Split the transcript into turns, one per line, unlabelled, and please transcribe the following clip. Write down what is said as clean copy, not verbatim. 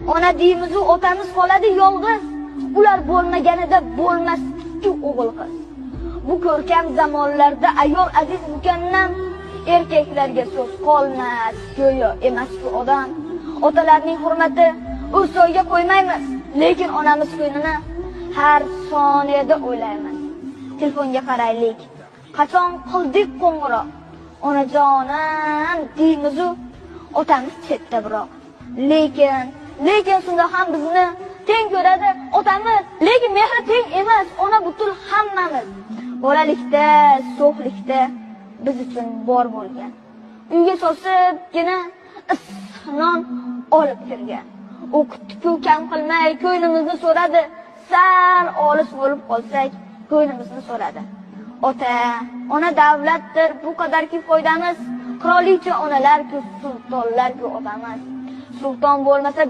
Ona deymiz, otamiz qoladi yolg'iz. Ular bo'lmaganida bo'lmas-ku o'g'il qiz. Bu ko'rkam zamonlarda ayol aziz mukannam, erkaklarga so'z qolmas, go'yo emas-ku odam. Otalarning hurmati o'rsoyga qo'ymaymiz, lekin onamiz ko'nglini har soniyada o'ylaymiz. Telefonga qaraylik. Qachon qildik qo'ng'iroq? Onajonim deymiz, otamiz chetda biroq. Lekin shunda ham bizni teng ko'radi otamiz, lekin mehri teng emas, ona butul hammamiz. Bolalikda, so'xlikda biz uchun bor bo'lgan. Uyga sosibgina issiqnon olib kirgan. O'qitdi-ku kam qilmay, ko'ylimizni so'radi. Sal olis bo'lib qolsak, ko'ylimizni so'radi. Ona davlatdir, bu qadarki foydamiz. Qirolicha onalar-ku, sultonlar-ku otamiz. Sulton bo'lmasa